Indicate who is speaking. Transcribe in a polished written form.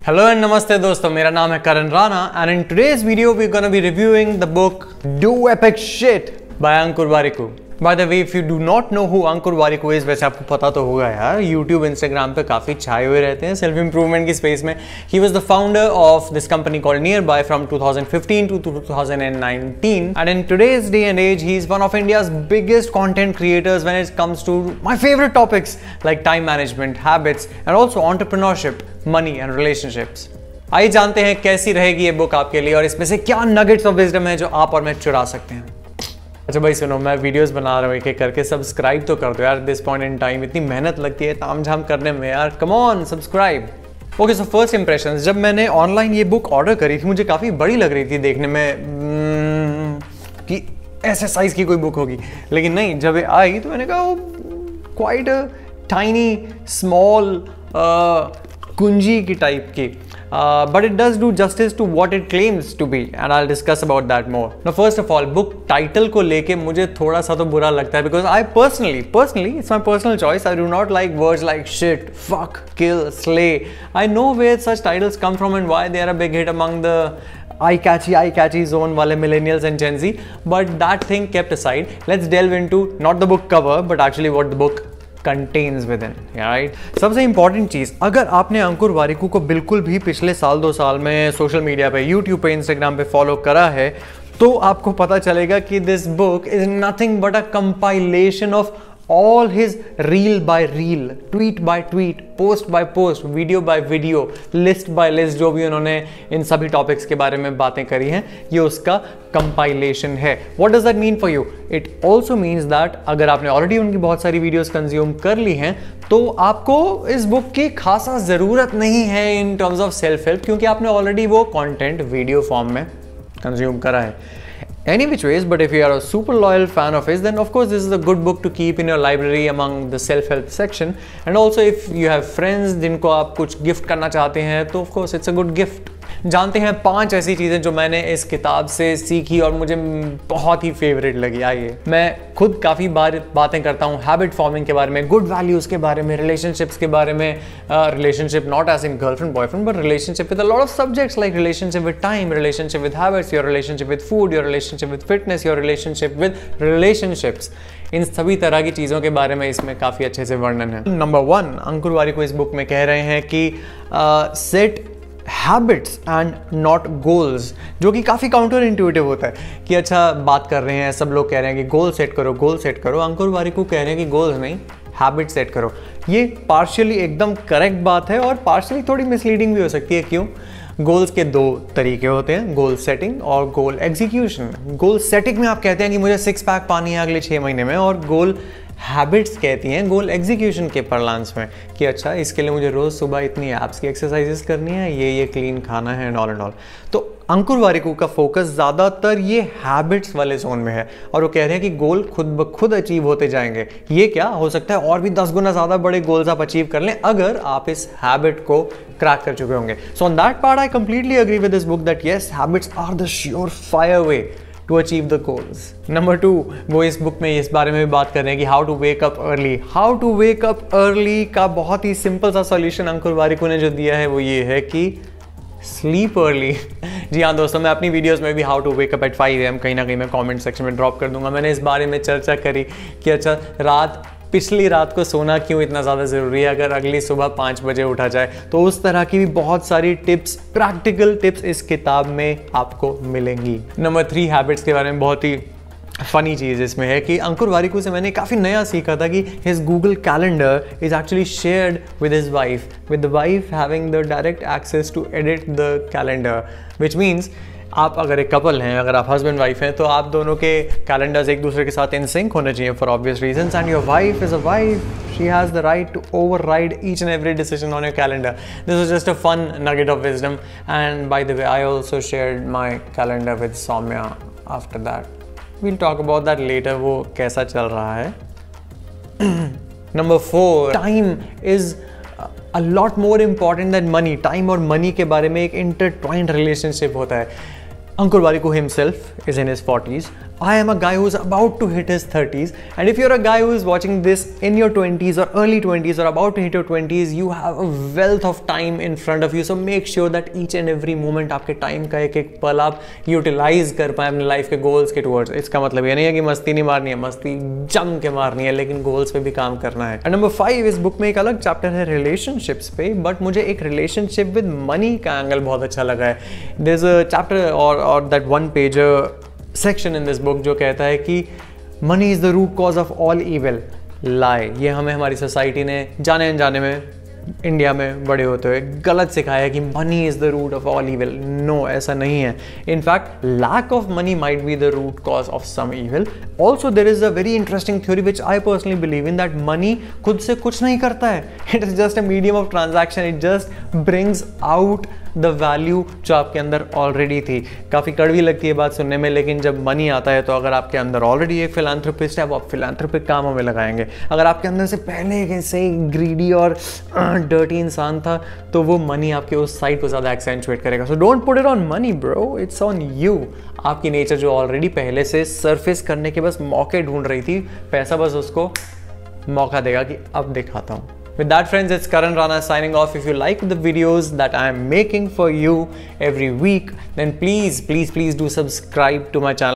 Speaker 1: Hello and namaste दोस्तों, मेरा नाम है करण Rana and in today's video we're gonna be reviewing the book Do Epic Shit by Ankur Warikoo. By the way, if you do not know who Ankur Warikoo is, वैसे आपको पता तो होगा यार, YouTube, Instagram पे काफ़ी छाए हुए रहते हैं सेल्फ इम्प्रूवमेंट की स्पेस में. He was the founder of this company called Nearby from 2015 to 2019 and in today's day and age he is one of India's biggest content creators when it comes to my favorite topics like time management, habits and also entrepreneurship, money and relationships. आइए जानते हैं कैसी रहेगी ये book आपके लिए और इसमें से क्या नगेट्स ऑफ विजडम है जो आप और मैं चुरा सकते हैं. अच्छा भाई सुनो, मैं वीडियोस बना रहा हूँ एक करके, सब्सक्राइब तो कर दो यार. दिस पॉइंट इन टाइम इतनी मेहनत लगती है तामझाम करने में यार, come on subscribe. Okay, so first impressions. जब मैंने ऑनलाइन ये बुक ऑर्डर करी थी मुझे काफ़ी बड़ी लग रही थी देखने में कि ऐसे साइज की कोई बुक होगी, लेकिन नहीं, जब ये आई तो मैंने कहा क्वाइट अ टाइनी स्मॉल कुंजी की टाइप की. But it does do justice to what it claims to be and I'll discuss about that more. Now first of all, book title को लेके मुझे थोड़ा सा तो बुरा लगता है because I personally it's my personal choice. I do not like words like shit, fuck, kill, slay. I know where such titles come from and why they are a big hit among the eye-catchy zone वाले millennials and Gen Z. But that thing kept aside, let's delve into not the book cover but actually what the book contains with in, right. सबसे important चीज़, अगर आपने अंकुर वारिकू को बिल्कुल भी पिछले साल 2 साल में सोशल मीडिया पे, यूट्यूब पे, इंस्टाग्राम पे फॉलो करा है तो आपको पता चलेगा कि this book is nothing but a compilation of all his reel by reel, tweet by tweet, post by post, video by video, list by list, जो भी उन्होंने इन सभी टॉपिक्स के बारे में बातें करी हैं, ये उसका कंपाइलेशन है. What does that mean for you? It also means that अगर आपने ऑलरेडी उनकी बहुत सारी वीडियोस कंज्यूम कर ली हैं तो आपको इस बुक की खासा ज़रूरत नहीं है in terms of self help, क्योंकि आपने ऑलरेडी वो कंटेंट वीडियो फॉर्म में कंज्यूम करा है. Any which ways, but if you are a super loyal fan of his, then of course this is a good book to keep in your library among the self-help section. And also if you have friends जिनको आप कुछ gift करना चाहते हैं तो of course it's a good gift. जानते हैं 5 ऐसी चीज़ें जो मैंने इस किताब से सीखी और मुझे बहुत ही फेवरेट लगी. आइए, मैं खुद काफ़ी बार बातें करता हूँ हैबिट फॉर्मिंग के बारे में, गुड वैल्यूज़ के बारे में, रिलेशनशिप्स के बारे में. Relationship not as in girlfriend boyfriend but relationship with a lot of subjects like relationship with time, relationship with habits, your relationship with food, your relationship with fitness, your relationship with relationships. इन सभी तरह की चीज़ों के बारे में इसमें काफ़ी अच्छे से वर्णन है. नंबर 1, अंकुर वारिकू इस बुक में कह रहे हैं कि set habits and not goals, जो कि काफ़ी काउंटर इंट्यूटिव होता है कि अच्छा बात कर रहे हैं, सब लोग कह रहे हैं कि गोल सेट करो, गोल सेट करो. अंकुर वारिकू कह रहे हैं कि गोल्स नहीं, हैबिट सेट करो. ये पार्शियली एकदम करेक्ट बात है और पार्शियली थोड़ी मिसलीडिंग भी हो सकती है. क्यों? गोल्स के 2 तरीके होते हैं, गोल सेटिंग और गोल एग्जीक्यूशन. गोल सेटिंग में आप कहते हैं कि मुझे 6 पैक पानी है अगले 6 महीने में, और गोल हैबिट्स कहती हैं गोल एग्जीक्यूशन के परलांस में कि अच्छा इसके लिए मुझे रोज़ सुबह इतनी एप्स की एक्सरसाइजेस करनी है, ये क्लीन खाना है एंड ऑल. तो अंकुर वारिकू का फोकस ज़्यादातर ये हैबिट्स वाले जोन में है और वो कह रहे हैं कि गोल खुद ब खुद अचीव होते जाएंगे. ये क्या हो सकता है, और भी 10 गुना ज़्यादा बड़े गोल्स आप अचीव कर लें अगर आप इस हैबिट को क्रैक कर चुके होंगे. So on that part I completely agree with this book that yes, habits are the sure fire way to achieve the goals. Number 2, वो इस बुक में इस बारे में भी बात कर रहे हैं कि how to wake up early. How to wake up early का बहुत ही सिंपल सा सॉल्यूशन अंकुर वारिकू ने जो दिया है वो ये है कि स्लीप अर्ली. जी हाँ दोस्तों, मैं अपनी वीडियोस में भी how to wake up at 5 AM कहीं ना कहीं मैं कमेंट सेक्शन में ड्रॉप कर दूंगा. मैंने इस बारे में चर्चा करी कि अच्छा पिछली रात को सोना क्यों इतना ज़्यादा ज़रूरी है अगर अगली सुबह 5 बजे उठा जाए. तो उस तरह की भी बहुत सारी टिप्स, प्रैक्टिकल टिप्स इस किताब में आपको मिलेंगी. नंबर 3, हैबिट्स के बारे में बहुत ही फनी चीज़ इसमें है कि अंकुर वारिकू से मैंने काफ़ी नया सीखा था कि his Google calendar is actually shared with his wife, with the wife having the direct access to edit the calendar. Which means आप अगर एक कपल हैं, अगर आप हस्बैंड वाइफ हैं, तो आप दोनों के कैलेंडर्स एक दूसरे के साथ इन सिंक होने चाहिए for obvious reasons. And your wife is a wife, she has the right to override each and every decision on your calendar. This was just a fun nugget of wisdom. And by the way I also shared my calendar with Saumya after that. We'll talk about that later, वो कैसा चल रहा है. Number 4, time is a lot more important than money. Time और money के बारे में एक इंटरट्वाइंड रिलेशनशिप होता है. Ankur Warikoo himself is in his 40s. I am a guy who's about to hit his 30s, and if you're a guy who is watching this in your 20s or early 20s or about to hit your 20s, you have a wealth of time in front of you. So make sure that each and every moment आपके time का एक एक पल आप utilise कर पाए अपने life के गोल्स के टुवर्ड्स। इसका मतलब ये नहीं है कि मस्ती नहीं मारनी है, मस्ती जम के मारनी है, लेकिन गोल्स पे भी काम करना है। नंबर 5, इस बुक में एक अलग चैप्टर है रिलेशनशिप्स पे, बट मुझे एक रिलेशनशिप विद मनी का एंगल बहुत अच्छा लगा है। देयर इज अ चैप्टर और that one page section in this book जो कहता है कि money is the root cause of all evil. लाई, ये हमें हमारी सोसाइटी ने जाने अनजाने में इंडिया में बड़े होते हुए गलत सिखाया है कि money is the root of all evil. No, ऐसा नहीं है। In fact lack of money might be the root cause of some evil. Also there is a very interesting theory which I personally believe in, that money खुद से कुछ नहीं करता है। It is just a medium of transaction. It just brings out the value जो आपके अंदर already थी। काफ़ी कड़वी लगती है बात सुनने में, लेकिन जब मनी आता है तो अगर आपके अंदर ऑलरेडी एक फिलैंथ्रोपिस्ट है, वो आप फिलैंथ्रोपिक कामों में लगाएंगे। अगर आपके अंदर से पहले से ग्रीडी और डर्टी इंसान था, तो वो मनी आपके उस साइड को ज़्यादा एक्सेंचुएट करेगा। So don't put it on money bro, it's on you. आपकी नेचर जो ऑलरेडी पहले से सरफेस करने के बस मौके ढूंढ रही थी, पैसा बस उसको मौका देगा कि अब दिखाता हूँ। With that, friends, it's Karan Rana signing off. If you like the videos that I am making for you every week, then please do subscribe to my channel.